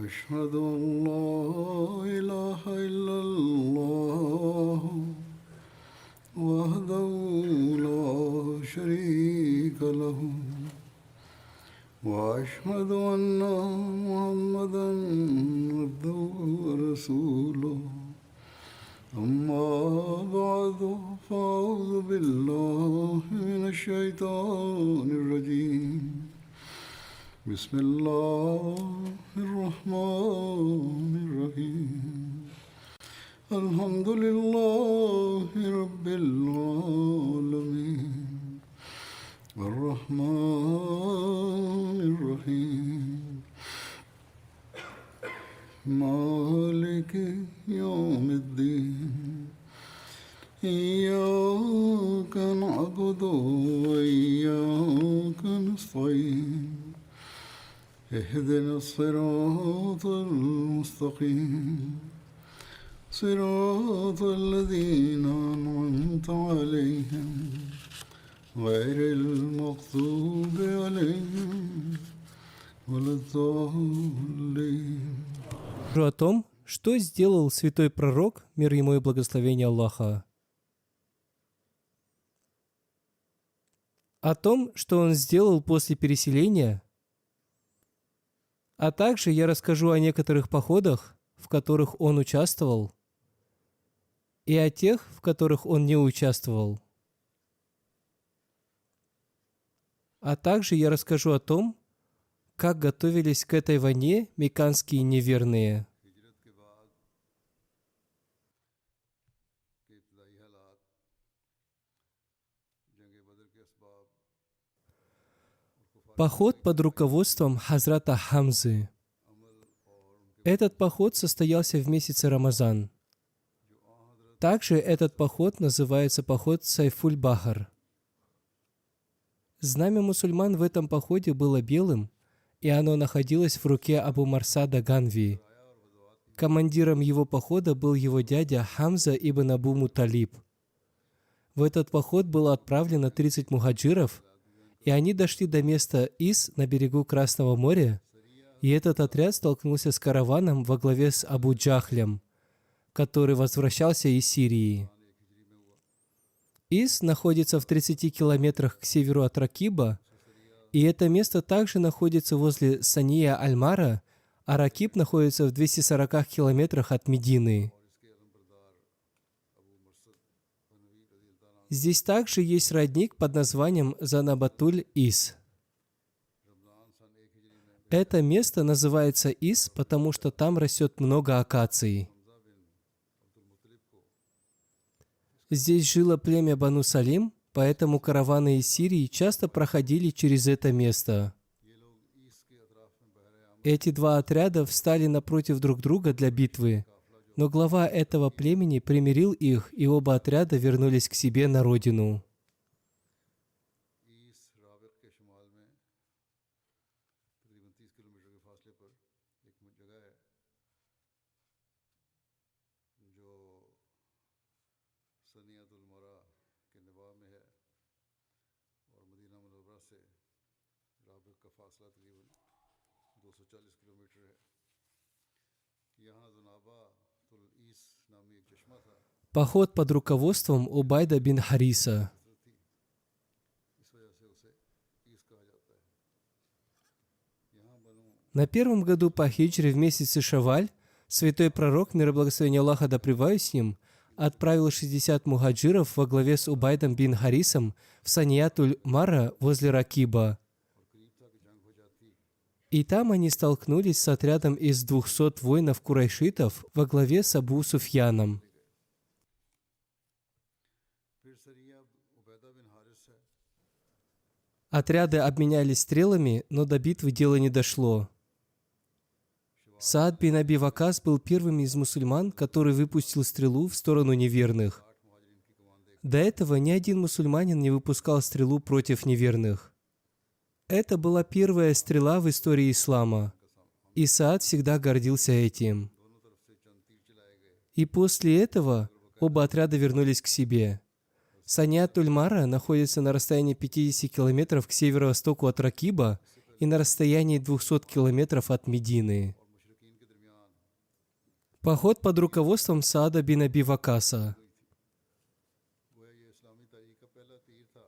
أشهد أن لا إله إلا الله وحده لا شريك له وأشهد أن محمدا عبده ورسوله أما بعد فأعوذ بالله من الشيطان الرجيم بسم الله الرحمن الرحيم الحمد لله رب العالمين الرحمن الرحيم مالك يوم الدين إياك نعبد وإياك نستعين اهدنا الصراط المستقيم صراط الذين أنعمت عليهم غير المغضوب عليهم ولا الضالين. О том, что сделал святой пророк, мир ему и благословение Аллаха. О том, что он сделал после переселения, а также я расскажу о некоторых походах, в которых он участвовал, и о тех, в которых он не участвовал. А также я расскажу о том, как готовились к этой войне мекканские неверные. Поход под руководством Хазрата Хамзы. Этот поход состоялся в месяце Рамазан. Также этот поход называется поход Сайфуль-Бахар. Знамя мусульман в этом походе было белым, и оно находилось в руке Абу Марсада Ганви. Командиром его похода был его дядя Хамза ибн Абу Муталиб. В этот поход было отправлено 30 мухаджиров, и они дошли до места Ис на берегу Красного моря, и этот отряд столкнулся с караваном во главе с Абу Джахлем, который возвращался из Сирии. Ис находится в 30 километрах к северу от Ракиба, и это место также находится возле Сания Аль-Мара, а Ракиб находится в 240 километрах от Медины. Здесь также есть родник под названием Занабатуль-Ис. Это место называется Ис, потому что там растет много акаций. Здесь жило племя Бану Салим, поэтому караваны из Сирии часто проходили через это место. Эти два отряда встали напротив друг друга для битвы, но глава этого племени примирил их, и оба отряда вернулись к себе на родину. Поход под руководством Убайда бин Хариса. На первом году по хиджре в месяце Шаваль святой пророк, мир и благословение Аллаха да пребывает с ним, отправил 60 мухаджиров во главе с Убайдом бин Харисом в Саниятуль-Мара возле Ракиба. И там они столкнулись с отрядом из 200 воинов-курайшитов во главе с Абу Суфьяном. Отряды обменялись стрелами, но до битвы дело не дошло. Саад бин Аби Вакас был первым из мусульман, который выпустил стрелу в сторону неверных. До этого ни один мусульманин не выпускал стрелу против неверных. Это была первая стрела в истории ислама, и Саад всегда гордился этим. И после этого оба отряда вернулись к себе. Саният-уль-Мара находится на расстоянии 50 километров к северо-востоку от Ракиба и на расстоянии 200 километров от Медины. Поход под руководством Саада бин Аби Вакаса.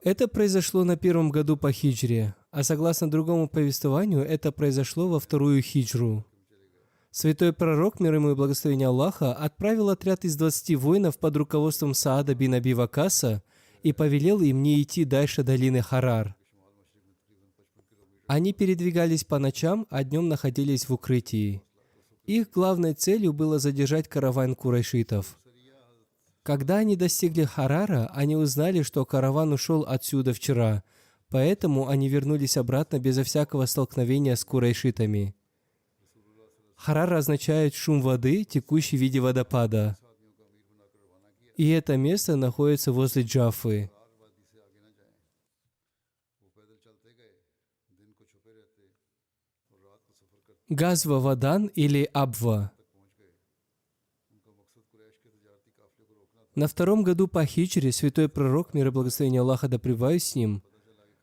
Это произошло на 1-м году по хиджре, а согласно другому повествованию, это произошло во 2-ю хиджру. Святой пророк, мир ему и благословение Аллаха, отправил отряд из 20 воинов под руководством Саада бин Аби Вакаса и повелел им не идти дальше долины Харар. Они передвигались по ночам, а днем находились в укрытии. Их главной целью было задержать караван курайшитов. Когда они достигли Харара, они узнали, что караван ушел отсюда вчера, поэтому они вернулись обратно безо всякого столкновения с курайшитами. Харар означает шум воды, текущий в виде водопада. И это место находится возле Джаффы. Газва Вадан или Абва. На 2-м году по хиджре святой пророк, мир и благословение Аллаха да пребывает с ним,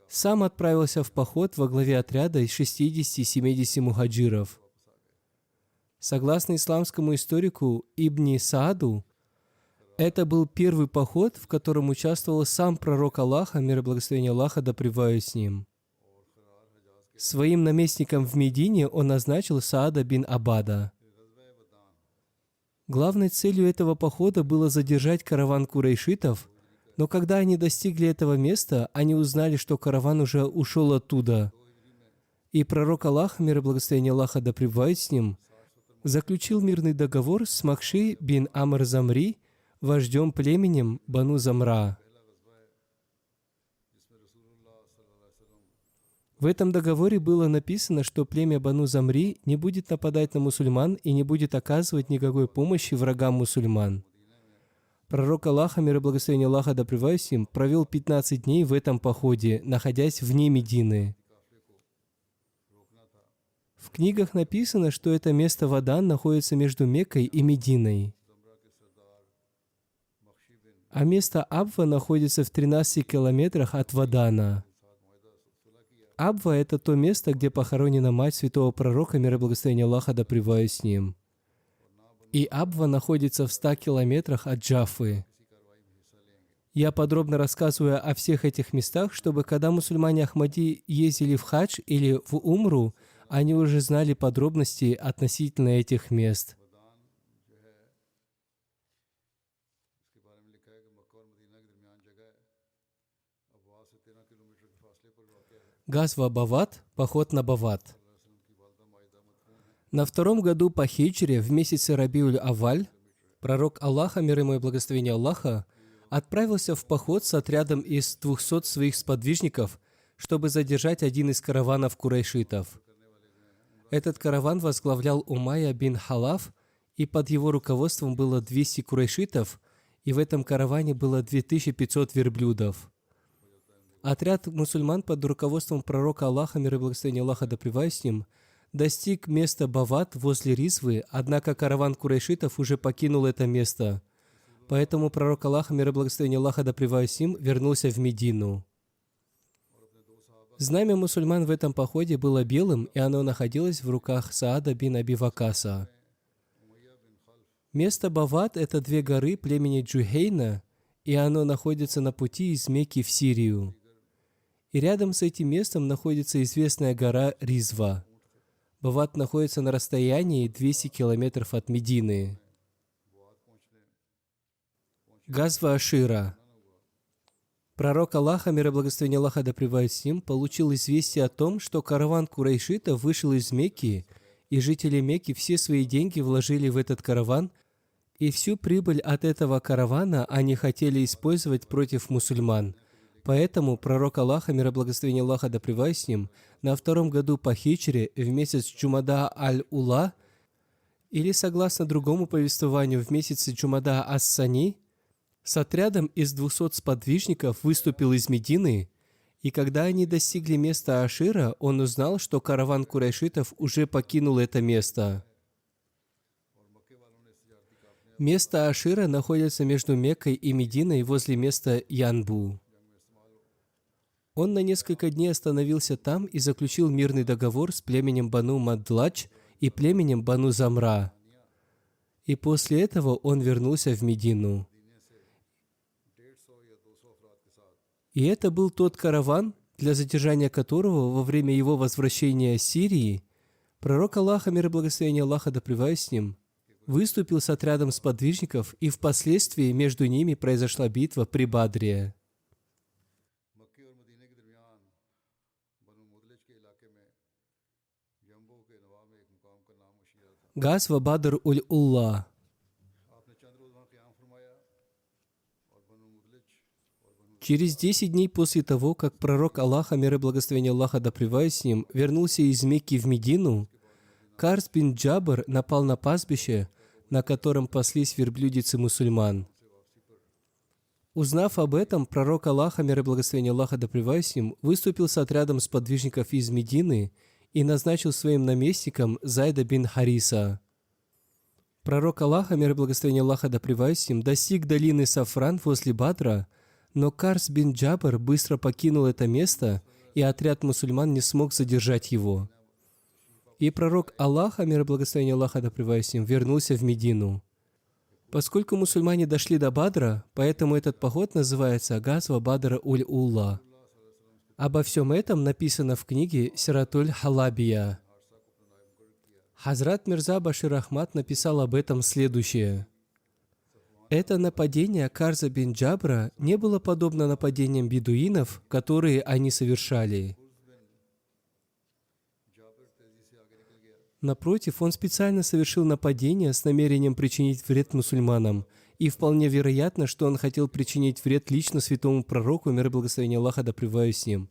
сам отправился в поход во главе отряда из 60-70 мухаджиров. Согласно исламскому историку Ибни Сааду, это был первый поход, в котором участвовал сам пророк Аллаха, мир и благословение Аллаха да пребывает с ним. Своим наместником в Медине он назначил Саада бин Абада. Главной целью этого похода было задержать караван курайшитов, но когда они достигли этого места, они узнали, что караван уже ушел оттуда. И пророк Аллаха, мир и благословение Аллаха да пребывает с ним, заключил мирный договор с Махши бин Амр Замри, вождем племенем Бану Замра. В этом договоре было написано, что племя Бану Замри не будет нападать на мусульман и не будет оказывать никакой помощи врагам мусульман. Пророк Аллаха, мир и благословение Аллаха да пребывает с ним, провел 15 дней в этом походе, находясь вне Медины. В книгах написано, что это место Вадан находится между Меккой и Мединой. А место Абва находится в 13 километрах от Вадана. Абва – это то место, где похоронена мать святого пророка, мир и благословение Аллаха да пребывает с ним. И Абва находится в 100 километрах от Джаффы. Я подробно рассказываю о всех этих местах, чтобы когда мусульмане Ахмади ездили в хадж или в умру, они уже знали подробности относительно этих мест. Газва Бават, поход на Бават. На 2-м году по хиджре в месяце Рабиуль-Авваль пророк Аллаха, мир ему и благословение Аллаха, отправился в поход с отрядом из 200 своих сподвижников, чтобы задержать один из караванов курайшитов. Этот караван возглавлял Умайя бин Халаф, и под его руководством было 200 курайшитов, и в этом караване было 2500 верблюдов. Отряд мусульман под руководством пророка Аллаха, мир и благословение Аллаха да пребывает с ним, достиг места Бават возле Ризвы, однако караван курайшитов уже покинул это место. Поэтому пророк Аллаха, мир и благословение Аллаха да пребывает с ним, вернулся в Медину. Знамя мусульман в этом походе было белым, и оно находилось в руках Саада бин Аби Вакаса. Место Бават – это 2 горы племени Джухейна, и оно находится на пути из Мекки в Сирию. И рядом с этим местом находится известная гора Ризва. Бават находится на расстоянии 200 километров от Медины. Газва Ашира. Пророк Аллаха, мир и благословение Аллаха да пребывает с ним, получил известие о том, что караван курайшитов вышел из Мекки, и жители Мекки все свои деньги вложили в этот караван, и всю прибыль от этого каравана они хотели использовать против мусульман. Поэтому пророк Аллаха, мир и благословение Аллаха да пребывает с ним, на 2-м году по хиджре в месяц Джумада аль-Ула, или согласно другому повествованию в месяце Джумада ас-Сани, с отрядом из 200 сподвижников выступил из Медины, и когда они достигли места Ашира, он узнал, что караван курайшитов уже покинул это место. Место Ашира находится между Меккой и Мединой возле места Янбу. Он на несколько дней остановился там и заключил мирный договор с племенем Бану Мадладж и племенем Бану Замра. И после этого он вернулся в Медину. И это был тот караван, для задержания которого во время его возвращения с Сирии пророк Аллаха, мир и благословение Аллаха да пребывает с ним, выступил с отрядом сподвижников, и впоследствии между ними произошла битва при Бадре. मक्के और मदीने के दरमियान बनु मुदलिज के इलाके में यम्बो के नवा में एक मुकाम का नाम मुशिया था। Газва Бадр-уль-Улла. आपने चंद रोज वहाँ क़याम फरमाया और बनु मुदलिज और बनु Через 10 дней после того, как пророк Аллаха, мир и благословение Аллаха да пребывает с ним, вернулся из Мекки в Медину, Карс бин Джабр напал на пастбище, на котором паслись верблюдицы мусульман. Узнав об этом, пророк Аллаха, мир и благословение Аллаха да пребывает с ним, выступил с отрядом сподвижников из Медины и назначил своим наместником Зайда бин Хариса. Пророк Аллаха, мир и благословение Аллаха да пребывает с ним, достиг долины Сафран возле Бадра, но Карс бин Джабр быстро покинул это место, и отряд мусульман не смог задержать его. И пророк Аллаха, мир и благословение Аллаха да пребывает с ним, вернулся в Медину. Поскольку мусульмане дошли до Бадра, поэтому этот поход называется Газва Бадр-уль-Улла. Обо всем этом написано в книге Сиратуль Халабия. Хазрат Мирза Башир Ахмад написал об этом следующее. Это нападение Карза бин Джабра не было подобно нападениям бедуинов, которые они совершали. Напротив, он специально совершил нападение с намерением причинить вред мусульманам, и вполне вероятно, что он хотел причинить вред лично святому пророку, мир и благословение Аллаха да пребывает с ним.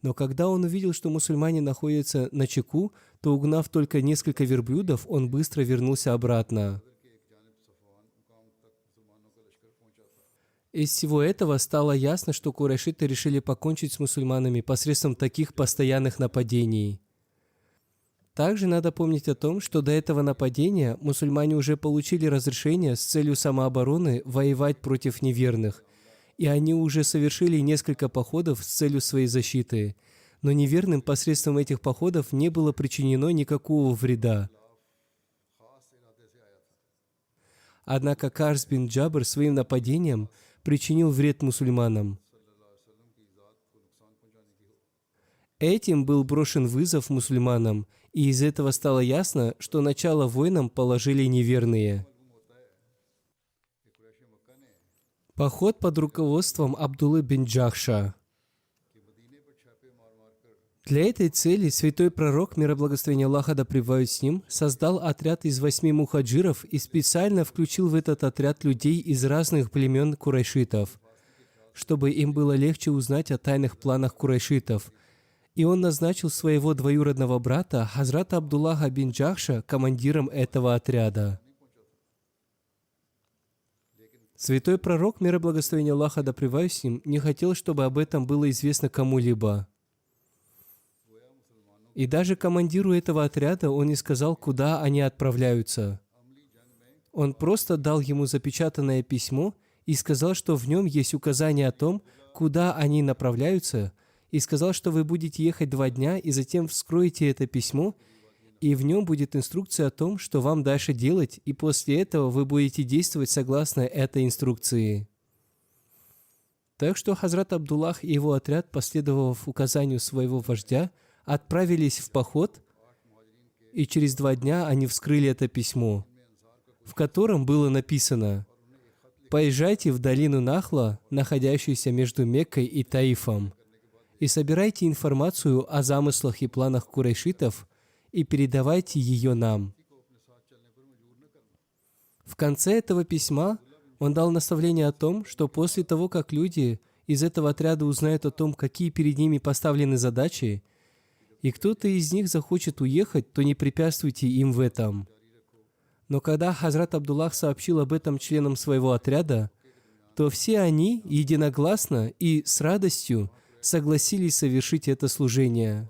Но когда он увидел, что мусульмане находятся на чеку, то, угнав только несколько верблюдов, он быстро вернулся обратно. Из всего этого стало ясно, что курайшиты решили покончить с мусульманами посредством таких постоянных нападений. Также надо помнить о том, что до этого нападения мусульмане уже получили разрешение с целью самообороны воевать против неверных, и они уже совершили несколько походов с целью своей защиты, но неверным посредством этих походов не было причинено никакого вреда. Однако Карс бин Джабр своим нападением причинил вред мусульманам. Этим был брошен вызов мусульманам, и из этого стало ясно, что начало войнам положили неверные. Поход под руководством Абдуллы бин Джахша. Для этой цели святой пророк, мир и благословение Аллаха да пребывает с ним, создал отряд из 8 мухаджиров и специально включил в этот отряд людей из разных племен курайшитов, чтобы им было легче узнать о тайных планах курайшитов. И он назначил своего двоюродного брата, Хазрата Абдуллаха бин Джахша, командиром этого отряда. Святой пророк, мир и благословение Аллаха да пребывает с ним, не хотел, чтобы об этом было известно кому-либо. И даже командиру этого отряда он не сказал, куда они отправляются. Он просто дал ему запечатанное письмо и сказал, что в нем есть указание о том, куда они направляются, и сказал, что вы будете ехать 2 дня, и затем вскроете это письмо, и в нем будет инструкция о том, что вам дальше делать, и после этого вы будете действовать согласно этой инструкции. Так что Хазрат Абдуллах и его отряд, последовав указанию своего вождя, отправились в поход, и через 2 дня они вскрыли это письмо, в котором было написано: «Поезжайте в долину Нахла, находящуюся между Меккой и Таифом, и собирайте информацию о замыслах и планах курайшитов и передавайте ее нам». В конце этого письма он дал наставление о том, что после того, как люди из этого отряда узнают о том, какие перед ними поставлены задачи, и кто-то из них захочет уехать, то не препятствуйте им в этом. Но когда Хазрат Абдуллах сообщил об этом членам своего отряда, то все они единогласно и с радостью согласились совершить это служение.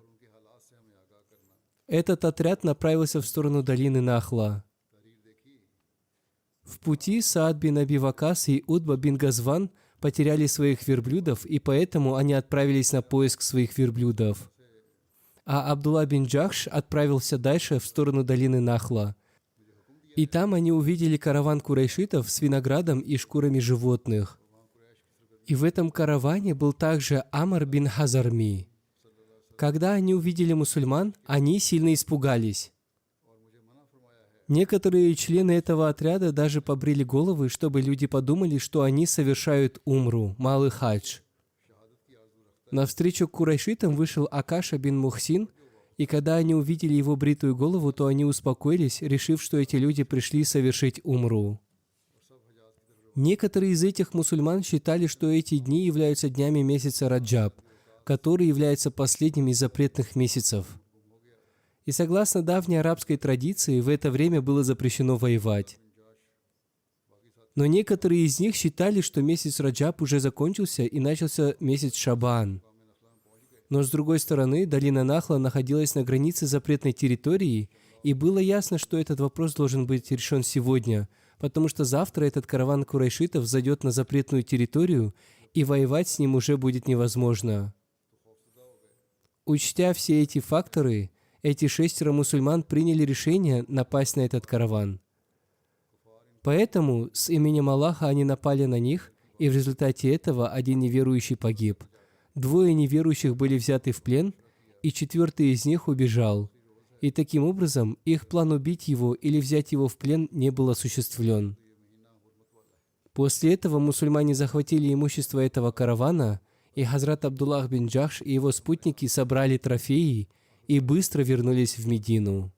Этот отряд направился в сторону долины Нахла. В пути Саад бин Аби Вакас и Утба бин Газван потеряли своих верблюдов, и поэтому они отправились на поиск своих верблюдов. А Абдулла бин Джахш отправился дальше в сторону долины Нахла. И там они увидели караван курайшитов с виноградом и шкурами животных. И в этом караване был также Амар бин Хазарми. Когда они увидели мусульман, они сильно испугались. Некоторые члены этого отряда даже побрили головы, чтобы люди подумали, что они совершают умру, малый хадж. Навстречу курайшитам вышел Акаша бин Мухсин, и когда они увидели его бритую голову, то они успокоились, решив, что эти люди пришли совершить умру. Некоторые из этих мусульман считали, что эти дни являются днями месяца Раджаб, который является последним из запретных месяцев. И согласно давней арабской традиции, в это время было запрещено воевать. Но некоторые из них считали, что месяц Раджаб уже закончился и начался месяц Шабан. Но с другой стороны, долина Нахла находилась на границе запретной территории, и было ясно, что этот вопрос должен быть решен сегодня, потому что завтра этот караван курайшитов зайдет на запретную территорию, и воевать с ним уже будет невозможно. Учтя все эти факторы, эти 6 мусульман приняли решение напасть на этот караван. Поэтому с именем Аллаха они напали на них, и в результате этого один неверующий погиб. 2 неверующих были взяты в плен, и 4-й из них убежал. И таким образом их план убить его или взять его в плен не был осуществлен. После этого мусульмане захватили имущество этого каравана, и Хазрат Абдуллах бин Джахш и его спутники собрали трофеи и быстро вернулись в Медину.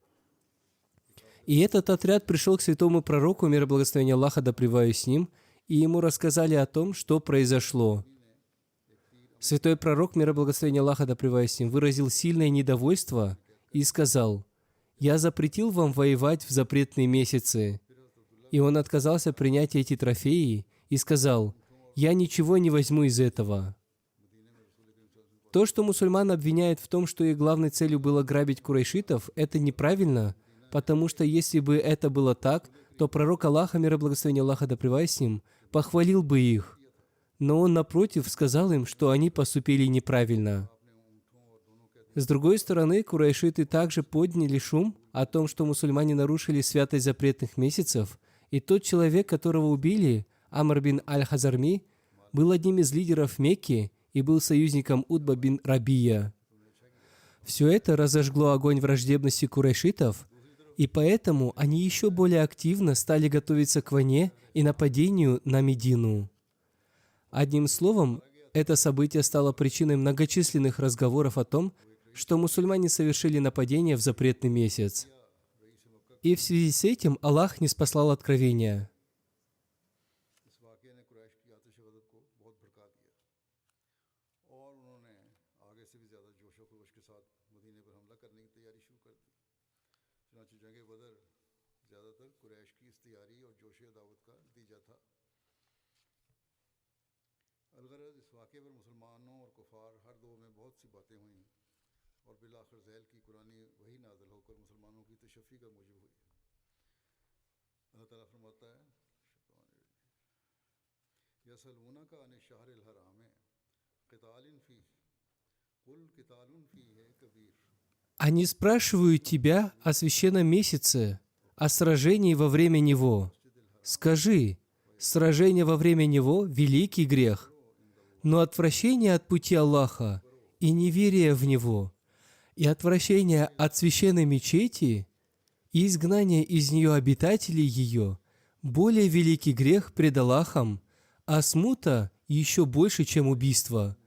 И этот отряд пришел к святому пророку, мир и благословение Аллаха да пребывает с ним, и ему рассказали о том, что произошло. Святой пророк, мир и благословение Аллаха да пребывает с ним, выразил сильное недовольство и сказал: «Я запретил вам воевать в запретные месяцы». И он отказался принять эти трофеи и сказал: «Я ничего не возьму из этого». То, что мусульман обвиняет в том, что их главной целью было грабить курайшитов, это неправильно, потому что если бы это было так, то пророк Аллаха, мир и благословение Аллаха да пребывает с ним, похвалил бы их. Но он, напротив, сказал им, что они поступили неправильно. С другой стороны, курайшиты также подняли шум о том, что мусульмане нарушили святость запретных месяцев, и тот человек, которого убили, Амр бин Аль-Хазарми, был одним из лидеров Мекки и был союзником Утба бин Рабия. Все это разожгло огонь враждебности курайшитов, и поэтому они еще более активно стали готовиться к войне и нападению на Медину. Одним словом, это событие стало причиной многочисленных разговоров о том, что мусульмане совершили нападение в запретный месяц. И в связи с этим Аллах ниспослал откровения. Они спрашивают тебя о священном месяце, о сражении во время него. Скажи, сражение во время него – великий грех, но отвращение от пути Аллаха и неверие в него, и отвращение от священной мечети и изгнание из нее обитателей ее – более великий грех пред Аллахом, а смута еще больше, чем убийство.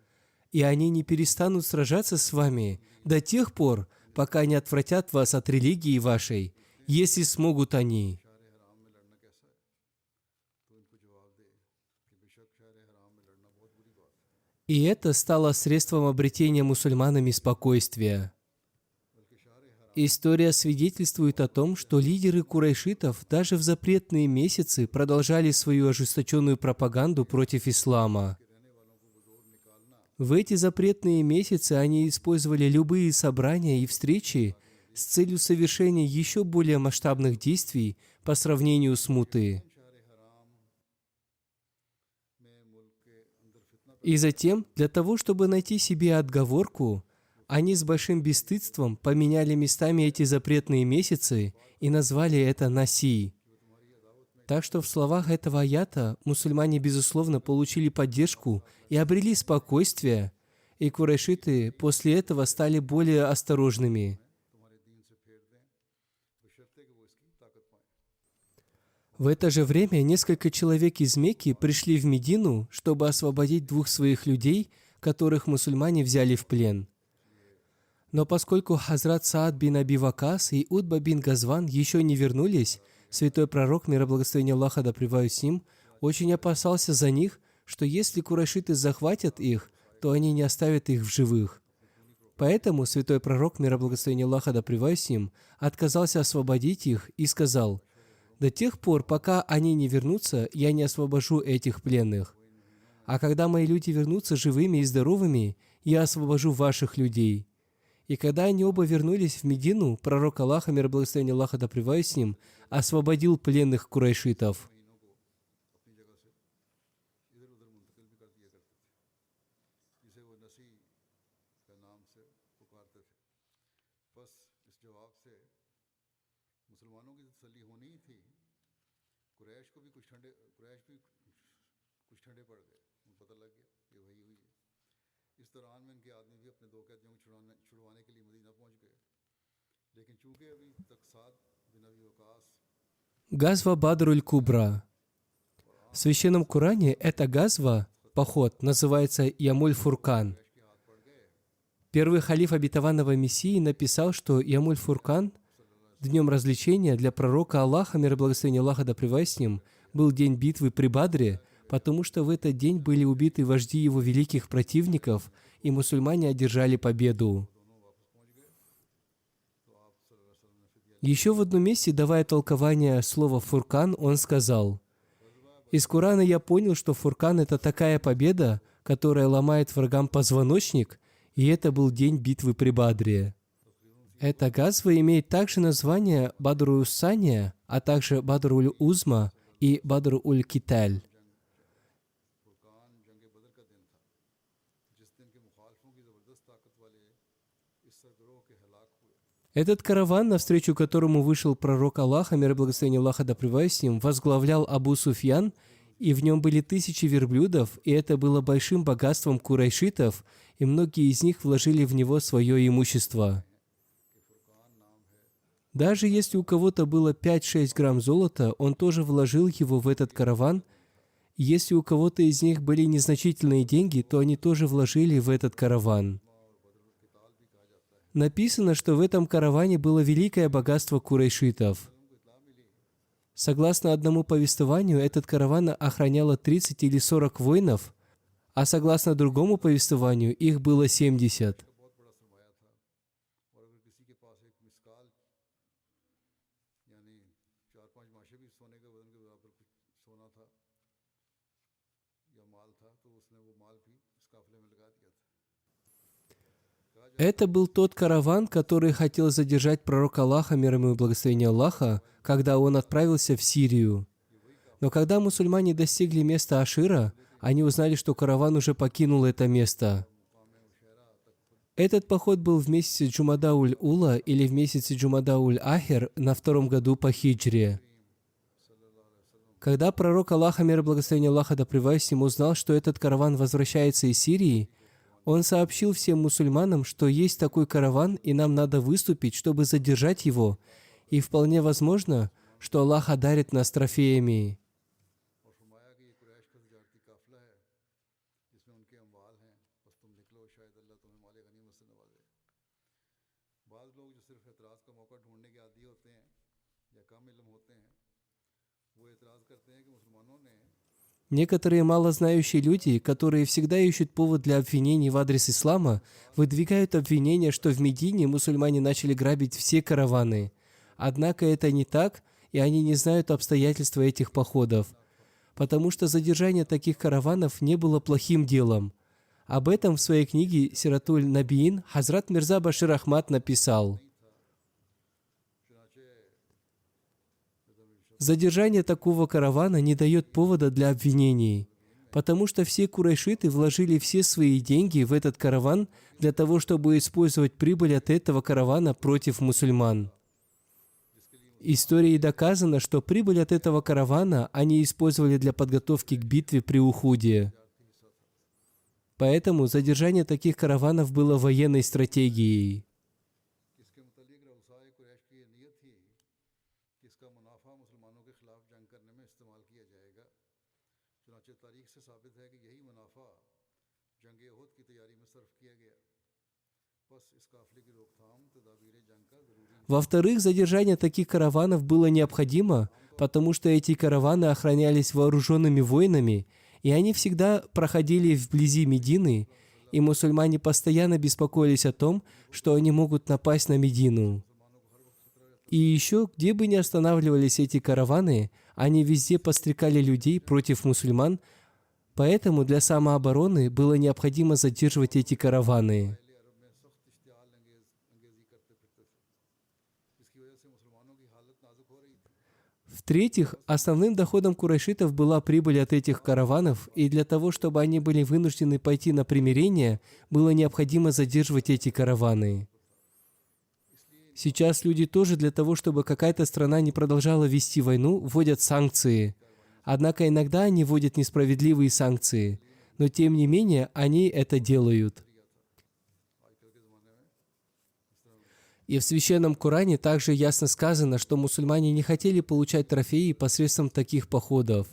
И они не перестанут сражаться с вами до тех пор, пока не отвратят вас от религии вашей, если смогут они. И это стало средством обретения мусульманами спокойствия. История свидетельствует о том, что лидеры курайшитов даже в запретные месяцы продолжали свою ожесточенную пропаганду против ислама. В эти запретные месяцы они использовали любые собрания и встречи с целью совершения еще более масштабных действий по сравнению с муты. И затем, для того, чтобы найти себе отговорку, они с большим бесстыдством поменяли местами эти запретные месяцы и назвали это Наси. Так что в словах этого аята мусульмане, безусловно, получили поддержку и обрели спокойствие, и курайшиты после этого стали более осторожными. В это же время несколько человек из Мекки пришли в Медину, чтобы освободить двух своих людей, которых мусульмане взяли в плен. Но поскольку Хазрат Саад бин Аби Вакас и Утба бин Газван еще не вернулись, святой пророк, мир и благословение Аллаха да пребывает с ним, очень опасался за них, что если курайшиты захватят их, то они не оставят их в живых. Поэтому святой пророк, мир и благословение Аллаха да пребывает с ним, отказался освободить их и сказал: «До тех пор, пока они не вернутся, я не освобожу этих пленных. А когда мои люди вернутся живыми и здоровыми, я освобожу ваших людей». И когда они оба вернулись в Медину, пророк Аллаха, мир и благословение Аллаха да пребывает с ним, освободил пленных курайшитов. Газва Бадруль-Кубра. В Священном Коране эта газва, поход, называется Ямуль-Фуркан. Первый халиф обетованного Мессии написал, что Ямуль-Фуркан, днем развлечения для пророка Аллаха, мир и благословение Аллаха да пребывает с ним, был день битвы при Бадре, потому что в этот день были убиты вожди его великих противников, и мусульмане одержали победу. Еще в одном месте, давая толкование слова «фуркан», он сказал: «Из Корана я понял, что фуркан – это такая победа, которая ломает врагам позвоночник, и это был день битвы при Бадре». Эта газва имеет также название Бадру-Уссания, а также Бадруль-Узма и Бадруль-Киталь. Этот караван, навстречу которому вышел пророк Аллаха, мир и благословение Аллаха да пребывает с ним, возглавлял Абу Суфьян, и в нем были 1000 верблюдов, и это было большим богатством курайшитов, и многие из них вложили в него свое имущество. Даже если у кого-то было 5-6 грамм золота, он тоже вложил его в этот караван. Если у кого-то из них были незначительные деньги, то они тоже вложили в этот караван. Написано, что в этом караване было великое богатство курайшитов. Согласно одному повествованию, этот караван охраняло 30 или 40 воинов, а согласно другому повествованию, их было 70. Это был тот караван, который хотел задержать пророк Аллаха, мир ему и благословение Аллаха, когда он отправился в Сирию. Но когда мусульмане достигли места Ашира, они узнали, что караван уже покинул это место. Этот поход был в месяце Джумада-уль-Ула или в месяце Джумада-уль-Ахир на 2-м году по хиджре. Когда пророк Аллаха, мир и благословение Аллаха да пребывает с ним, узнал, что этот караван возвращается из Сирии, он сообщил всем мусульманам, что есть такой караван, и нам надо выступить, чтобы задержать его, и вполне возможно, что Аллах одарит нас трофеями. Некоторые малознающие люди, которые всегда ищут повод для обвинений в адрес ислама, выдвигают обвинения, что в Медине мусульмане начали грабить все караваны. Однако это не так, и они не знают обстоятельства этих походов, потому что задержание таких караванов не было плохим делом. Об этом в своей книге «Сиратуль Набиин» Хазрат Мирза Башир Ахмад написал: задержание такого каравана не дает повода для обвинений, потому что все курайшиты вложили все свои деньги в этот караван для того, чтобы использовать прибыль от этого каравана против мусульман. Историей доказано, что прибыль от этого каравана они использовали для подготовки к битве при Ухуде. Поэтому задержание таких караванов было военной стратегией. इसके मुतालिक रऊसाए कुरैश की ये नीयत थी कि इसका मुनाफा मुसलमानों के खिलाफ जंग करने में इस्तेमाल किया जाएगा। चुनांचे तारीख से साबित है कि यही मुनाफा जंग उहद की तैयारी में सर्फ किया गया। बस इस काफिले की रोकथाम तदाबीर जंग का जरूरी है। Во-вторых, задержание таких караванов было необходимо, потому что эти караваны охранялись вооруженными воинами, и они всегда проходили вблизи Медины, и мусульмане постоянно беспокоились о том, что они могут напасть на Медину. И еще, где бы ни останавливались эти караваны, они везде подстрекали людей против мусульман, поэтому для самообороны было необходимо задерживать эти караваны. В-третьих, основным доходом курайшитов была прибыль от этих караванов, и для того, чтобы они были вынуждены пойти на примирение, было необходимо задерживать эти караваны. Сейчас люди тоже для того, чтобы какая-то страна не продолжала вести войну, вводят санкции. Однако иногда они вводят несправедливые санкции, но тем не менее они это делают. И в Священном Коране также ясно сказано, что мусульмане не хотели получать трофеи посредством таких походов.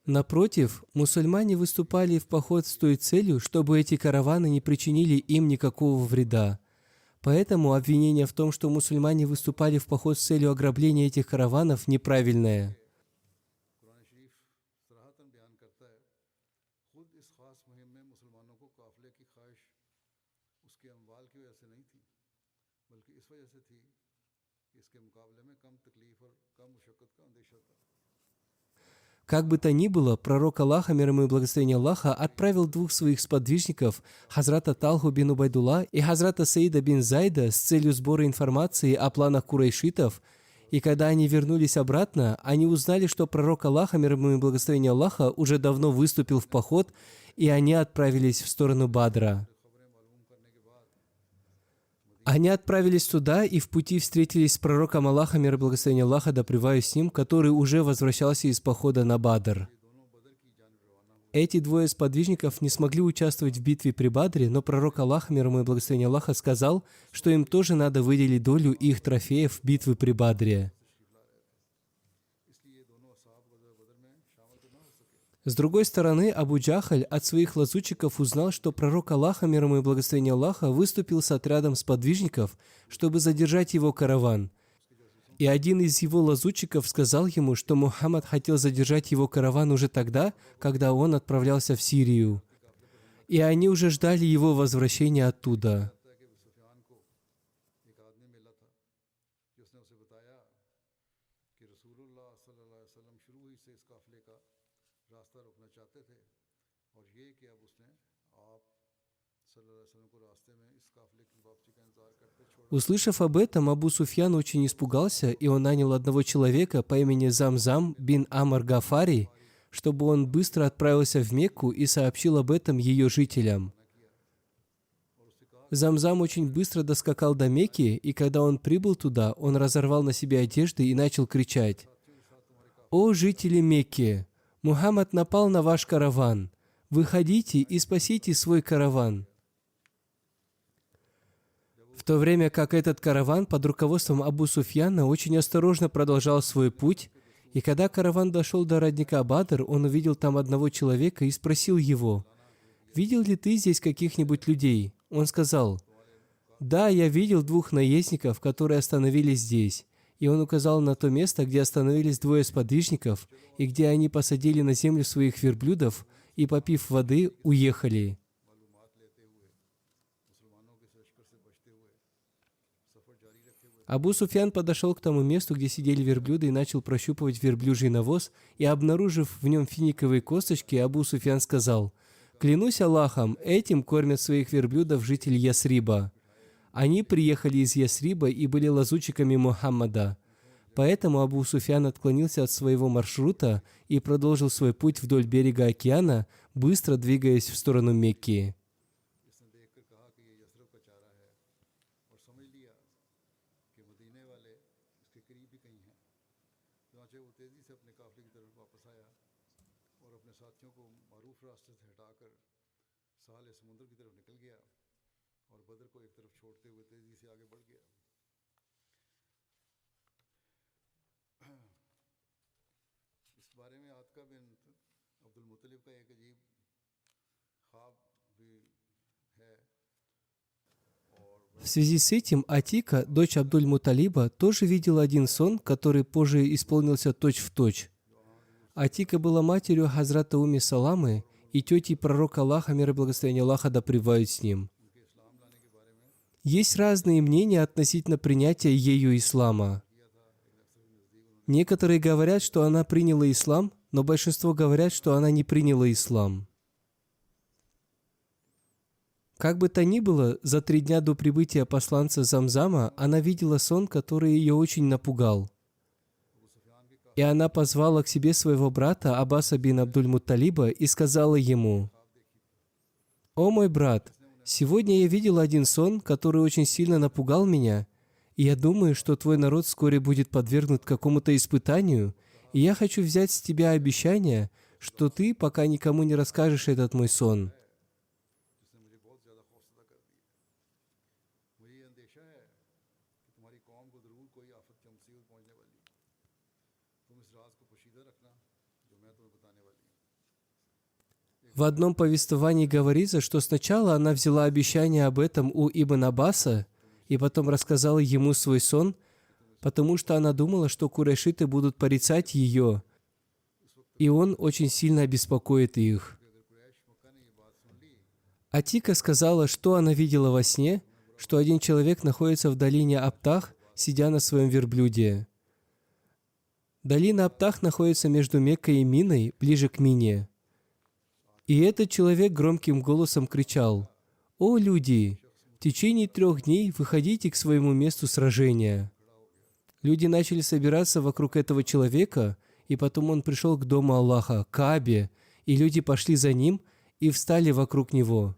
Напротив, мусульмане выступали в поход с той целью, чтобы эти караваны не причинили им никакого вреда. Поэтому обвинение в том, что мусульмане выступали в поход с целью ограбления этих караванов, неправильное. कुरान शरीफ सराहतन बयान करता है खुद इस खास मुहिम में मुसलमानों को काफिले की ख्वाहिश उसके अमवाल की वजह से नहीं थी बल्कि इस वजह से थी कि इसके मुकाबले में कम तकलीफ और कम मुशक्क़त का अंदेशा था। Как бы то ни было, пророк Аллаха, мир ему и благословение Аллаха, отправил двух своих сподвижников, Хазрата Талху бин Убайдулла и Хазрата Саида бин Зайда, с целью сбора информации о планах курайшитов, и когда они вернулись обратно, они узнали, что пророк Аллаха, мир ему и благословение Аллаха, уже давно выступил в поход, и они отправились в сторону Бадра. Они отправились туда и в пути встретились с пророком Аллаха, мир и благословение Аллаха, да пребывает с ним, который уже возвращался из похода на Бадр. Эти двое сподвижников не смогли участвовать в битве при Бадре, но пророк Аллаха, мир ему и благословение Аллаха, сказал, что им тоже надо выделить долю их трофеев битвы при Бадре. С другой стороны, Абу Джахаль от своих лазутчиков узнал, что пророк Аллаха, мир ему и благословение Аллаха, выступил с отрядом сподвижников, чтобы задержать его караван. И один из его лазутчиков сказал ему, что Мухаммад хотел задержать его караван уже тогда, когда он отправлялся в Сирию. И они уже ждали его возвращения оттуда. Услышав об этом, Абу Суфьян очень испугался, и он нанял одного человека по имени Замзам бин Амар Гафари, чтобы он быстро отправился в Мекку и сообщил об этом ее жителям. Замзам очень быстро доскакал до Мекки, и когда он прибыл туда, он разорвал на себе одежды и начал кричать: «О жители Мекки! Мухаммад напал на ваш караван! Выходите и спасите свой караван!» В то время как этот караван под руководством Абу Суфьяна очень осторожно продолжал свой путь, и когда караван дошел до родника Бадр, он увидел там одного человека и спросил его: «Видел ли ты здесь каких-нибудь людей?» Он сказал: «Да, я видел двух наездников, которые остановились здесь». И он указал на то место, где остановились двое сподвижников, и где они посадили на землю своих верблюдов и, попив воды, уехали. Абу Суфьян подошел к тому месту, где сидели верблюды, и начал прощупывать верблюжий навоз, и, обнаружив в нем финиковые косточки, Абу Суфьян сказал: «Клянусь Аллахом, этим кормят своих верблюдов жители Ясриба». Они приехали из Ясриба и были лазутчиками Мухаммада. Поэтому Абу Суфьян отклонился от своего маршрута и продолжил свой путь вдоль берега океана, быстро двигаясь в сторону Мекки. चुनाचे वो तेज़ी से अपने काफिले की तरफ वापस आया और अपने साथियों को मारूफ रास्ते से हटाकर साले समुद्र की तरफ निकल गया और बदर को एक तरफ छोड़ते हुए तेज़ी से आगे बढ़ गया। इस बारे में आतका बिन अब्दुल मुत्तलिब का एक अजीब ख्वाब भी है। В связи с этим Атика, дочь Абдуль-Муталиба, тоже видела один сон, который позже исполнился точь-в-точь. Атика была матерью Хазрата Уми Саламы и тетей пророка Аллаха, мир и благословение Аллаха да пребывают с ним. Есть разные мнения относительно принятия ею ислама. Некоторые говорят, что она приняла ислам, но большинство говорят, что она не приняла ислам. Как бы то ни было, за 3 дня до прибытия посланца Замзама она видела сон, который ее очень напугал. И она позвала к себе своего брата Аббаса бин Абдуль-Мутталиба и сказала ему: «О мой брат, сегодня я видела один сон, который очень сильно напугал меня, и я думаю, что твой народ вскоре будет подвергнут какому-то испытанию, и я хочу взять с тебя обещание, что ты пока никому не расскажешь этот мой сон». В одном повествовании говорится, что сначала она взяла обещание об этом у Ибн Аббаса и потом рассказала ему свой сон, потому что она думала, что курайшиты будут порицать ее, и он очень сильно обеспокоит их. Атика сказала, что она видела во сне, что один человек находится в долине Аптах, сидя на своем верблюде. Долина Аптах находится между Меккой и Миной, ближе к Мине. И этот человек громким голосом кричал: «О, люди! В течение 3 дней выходите к своему месту сражения». Люди начали собираться вокруг этого человека, и потом он пришел к дому Аллаха, к Каабе, и люди пошли за ним и встали вокруг него.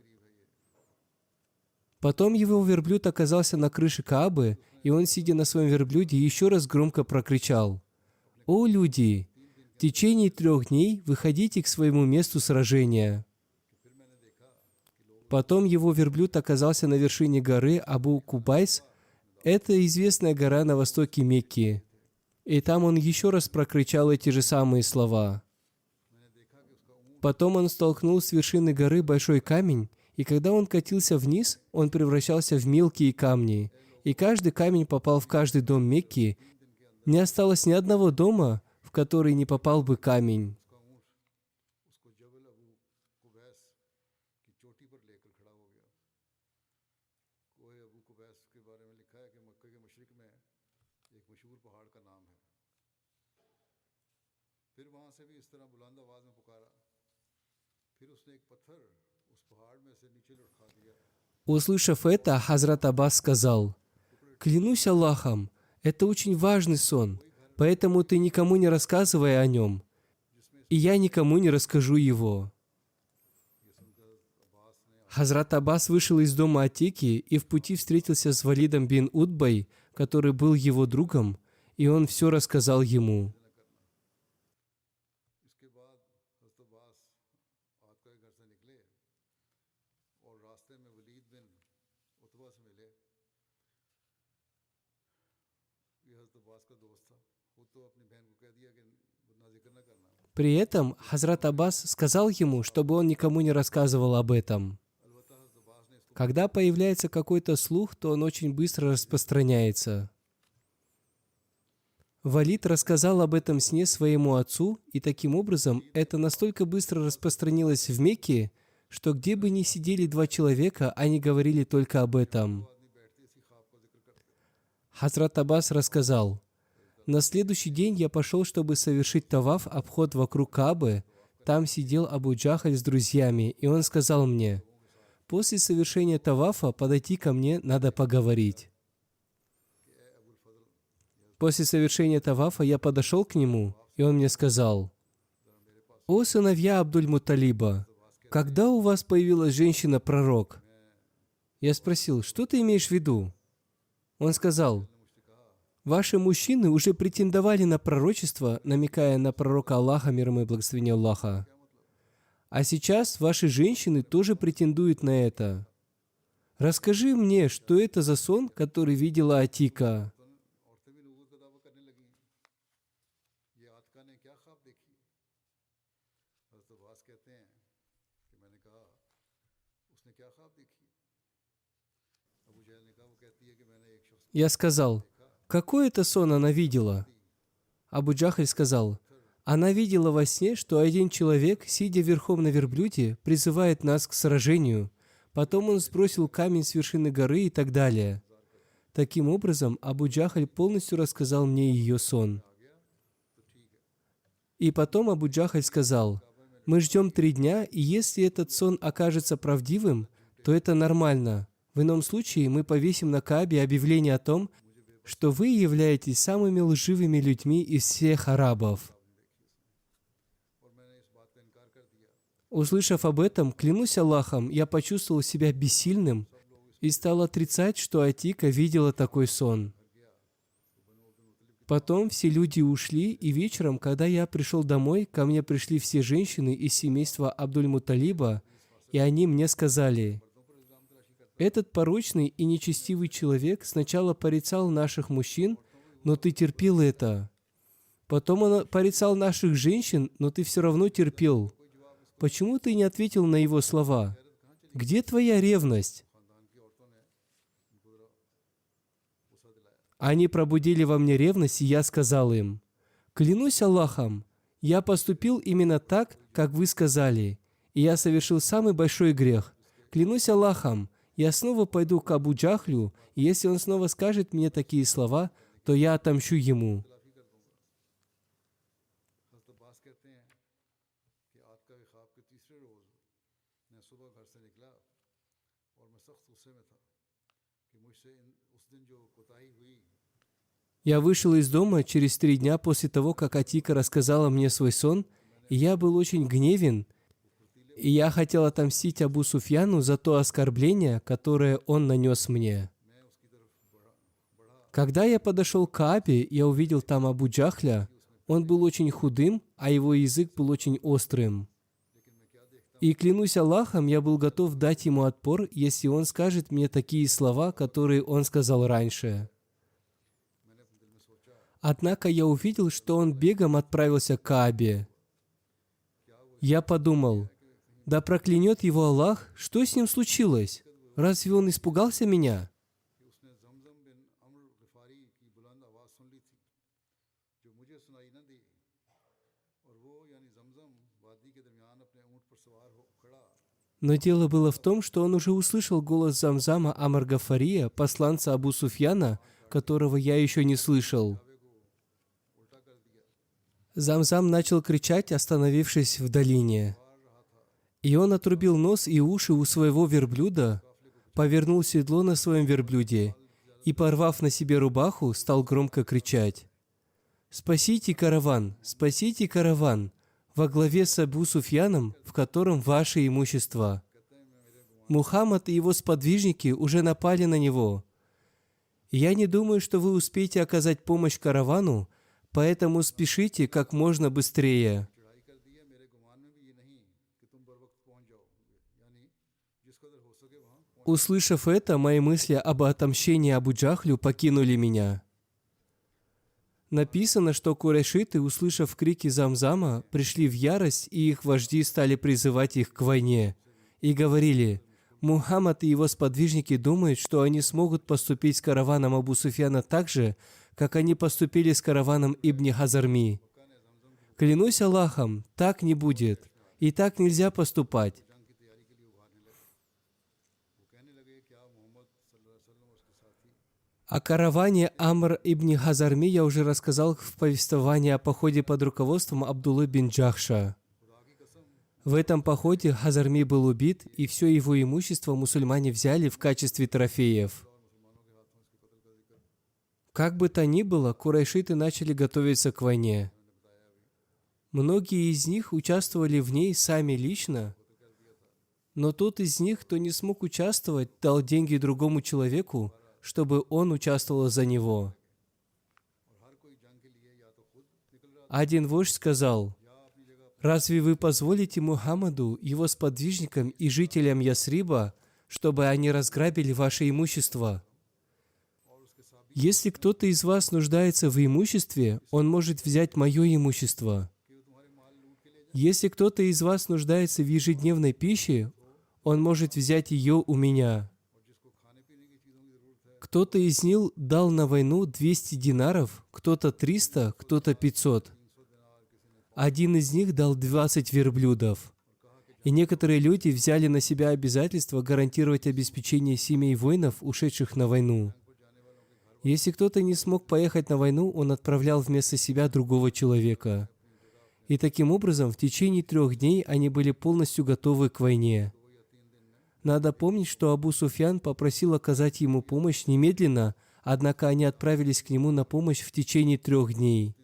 Потом его верблюд оказался на крыше Каабы, и он, сидя на своем верблюде, еще раз громко прокричал: «О, люди! В течение 3 дней выходите к своему месту сражения». Потом его верблюд оказался на вершине горы Абу-Кубайс. Это известная гора на востоке Мекки. И там он еще раз прокричал эти же самые слова. Потом он столкнул с вершины горы большой камень, и когда он катился вниз, он превращался в мелкие камни. И каждый камень попал в каждый дом Мекки. Не осталось ни одного дома, в который не попал бы камень. Услышав это, Хазрат Аббас сказал: «Клянусь Аллахом, это очень важный сон, поэтому ты никому не рассказывай о нем, и я никому не расскажу его». Хазрат Аббас вышел из дома Атики и в пути встретился с Валидом бин Утбой, который был его другом, и он все рассказал ему. При этом Хазрат Аббас сказал ему, чтобы он никому не рассказывал об этом. Когда появляется какой-то слух, то он очень быстро распространяется. Валид рассказал об этом сне своему отцу, и таким образом это настолько быстро распространилось в Мекке, что где бы ни сидели 2 человека, они говорили только об этом. Хазрат Аббас рассказал: «На следующий день я пошел, чтобы совершить таваф, обход вокруг Каабы. Там сидел Абу Джахаль с друзьями, и он сказал мне: после совершения тавафа подойти ко мне, надо поговорить». После совершения тавафа я подошел к нему, и он мне сказал: «О сыновья Абдуль-Мутталиба, когда у вас появилась женщина-пророк?» Я спросил: «Что ты имеешь в виду?» Он сказал: Ваши мужчины уже претендовали на пророчество, намекая на пророка Аллаха, мир ему и благословение Аллаха. А сейчас ваши женщины тоже претендуют на это. Расскажи мне, что это за сон, который видела Атика? औरतें भी नबूवत का दावा करने लगी। ये आतिका ने क्या ख्वाब देखी? हज़रत अब्बास कहते हैं कि मैंने कहा उसने क्या ख्वाब देखी? अबू जहल ने कहा, वो कहती है कि मैंने एक शख्स Я сказал, какой это сон она видела? Абу Джахаль сказал, она видела во сне, что один человек, сидя верхом на верблюде, призывает нас к сражению. Потом он сбросил камень с вершины горы и так далее. Таким образом, Абу Джахаль полностью рассказал мне ее сон. И потом Абу Джахаль сказал, мы ждем 3 дня, и если этот сон окажется правдивым, то это нормально. В ином случае мы повесим на Каабе объявление о том, что вы являетесь самыми лживыми людьми из всех арабов. Услышав об этом, клянусь Аллахом, я почувствовал себя бессильным и стал отрицать, что Атика видела такой сон. Потом все люди ушли, и вечером, когда я пришел домой, ко мне пришли все женщины из семейства Абдуль-Муталиба, и они мне сказали, «Этот порочный и нечестивый человек сначала порицал наших мужчин, но ты терпел это. Потом он порицал наших женщин, но ты все равно терпел. Почему ты не ответил на его слова? Где твоя ревность?» Они пробудили во мне ревность, и я сказал им, «Клянусь Аллахом, я поступил именно так, как вы сказали, и я совершил самый большой грех. Клянусь Аллахом, я снова пойду к Абу Джахлю, и если он снова скажет мне такие слова, то я отомщу ему». Я вышел из дома через 3 дня после того, как Атика рассказала мне свой сон, и я был очень гневен, и я хотел отомстить Абу Суфьяну за то оскорбление, которое он нанес мне. Когда я подошел к Каабе, я увидел там Абу Джахля. Он был очень худым, а его язык был очень острым. И клянусь Аллахом, я был готов дать ему отпор, если он скажет мне такие слова, которые он сказал раньше. Однако я увидел, что он бегом отправился к Каабе. Я подумал, да проклянет его Аллах, что с ним случилось? Разве он испугался меня? Но дело было в том, что он уже услышал голос Замзама Амар Гафария, посланца Абу Суфьяна, которого я еще не слышал. Замзам начал кричать, остановившись в долине. И он отрубил нос и уши у своего верблюда, повернул седло на своем верблюде и, порвав на себе рубаху, стал громко кричать: «Спасите караван! Спасите караван! Во главе с Абу Суфьяном, в котором ваше имущество! Мухаммад и его сподвижники уже напали на него. Я не думаю, что вы успеете оказать помощь каравану, поэтому спешите как можно быстрее». Услышав это, мои мысли об отомщении Абу Джахлю покинули меня. Написано, что курайшиты, услышав крики Замзама, пришли в ярость, и их вожди стали призывать их к войне. И говорили: «Мухаммад и его сподвижники думают, что они смогут поступить с караваном Абу Суфьяна так же, как они поступили с караваном Ибн Хазарми. Клянусь Аллахом, так не будет, и так нельзя поступать». О караване Амр ибн Хазарми я уже рассказал в повествовании о походе под руководством Абдуллы бин Джахша. В этом походе Хазарми был убит, и все его имущество мусульмане взяли в качестве трофеев. Как бы то ни было, курайшиты начали готовиться к войне. Многие из них участвовали в ней сами лично, но тот из них, кто не смог участвовать, дал деньги другому человеку, чтобы он участвовал за него. Один вождь сказал: «Разве вы позволите Мухаммаду, его сподвижникам и жителям Ясриба, чтобы они разграбили ваше имущество? Если кто-то из вас нуждается в имуществе, он может взять мое имущество. Если кто-то из вас нуждается в ежедневной пище, он может взять ее у меня». Кто-то из них дал на войну 200 динаров, кто-то 300, кто-то 500. Один из них дал 20 верблюдов. И некоторые люди взяли на себя обязательство гарантировать обеспечение семей воинов, ушедших на войну. Если кто-то не смог поехать на войну, он отправлял вместо себя другого человека. И таким образом, в течение 3 дней они были полностью готовы к войне. Надо помнить, что Абу Суфьян попросил оказать ему помощь немедленно, однако они отправились к нему на помощь в течение 3 дней.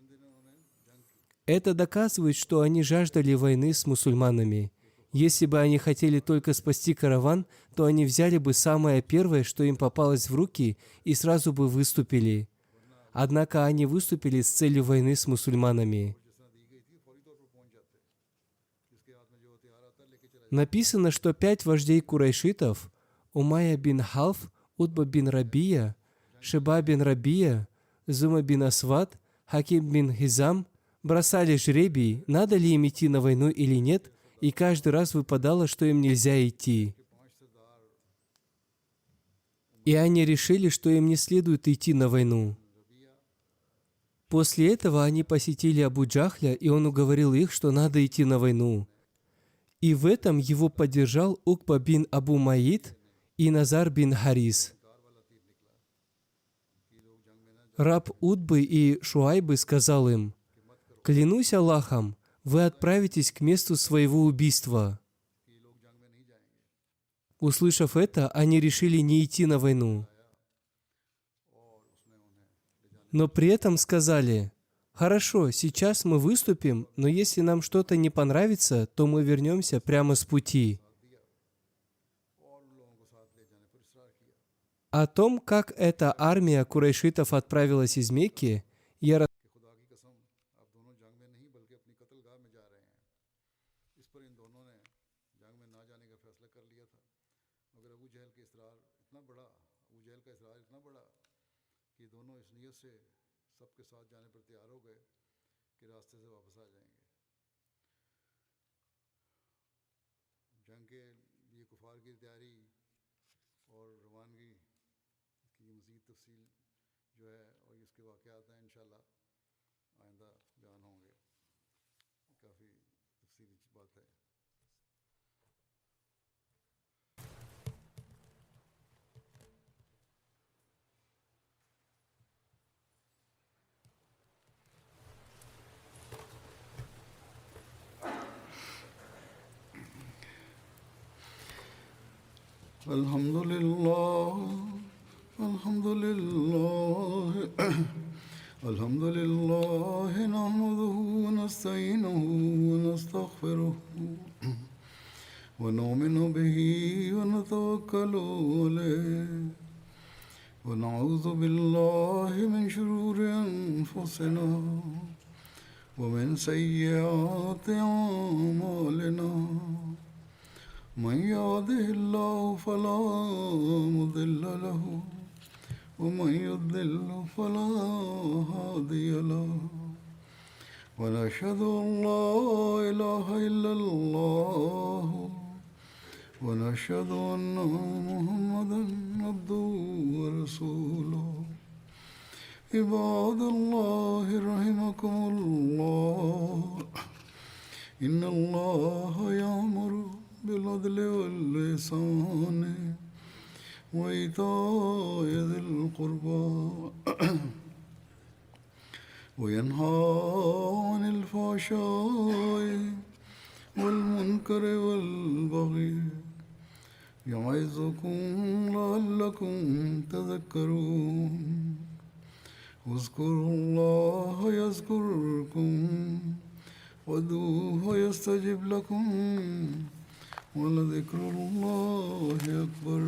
Это доказывает, что они жаждали войны с мусульманами. Если бы они хотели только спасти караван, то они взяли бы самое первое, что им попалось в руки, и сразу бы выступили. Однако они выступили с целью войны с мусульманами. Написано, что 5 вождей курайшитов – Умайя бин Халф, Утба бин Рабия, Шиба бин Рабия, Зума бин Асвад, Хаким бин Хизам – бросали жребий, надо ли им идти на войну или нет, и каждый раз выпадало, что им нельзя идти. И они решили, что им не следует идти на войну. После этого они посетили Абу Джахля, и он уговорил их, что надо идти на войну. И в этом его поддержал Укба бин Абу Маид и Назар бин Харис. Раб Утбы и Шуайбы сказал им: «Клянусь Аллахом, вы отправитесь к месту своего убийства». Услышав это, они решили не идти на войну. Но при этом сказали: «Хорошо, сейчас мы выступим, но если нам что-то не понравится, то мы вернемся прямо с пути». О том, как эта армия курайшитов отправилась из Мекки, я الحمد لله الحمد لله الحمد لله نحمده ونستعينه ونستغفره ونؤمن به ونتوكل عليه ونعوذ بالله من شرور أنفسنا ومن سيئات أعمالنا من يهده الله فلا مضل له ومن يضلل فلا هادي له ونشهد أن لا إله إلا الله ونشهد أن محمدا عبده ورسوله عباد الله رحمكم الله إن الله يأمر بالعدل والإحسان وإيتاء ذي القربى وينهى عن الفحشاء والمنكر والبغي يعظكم لعلكم تذكرون اذكروا الله يذكركم وادعوه يستجب لكم ولذكر الله أكبر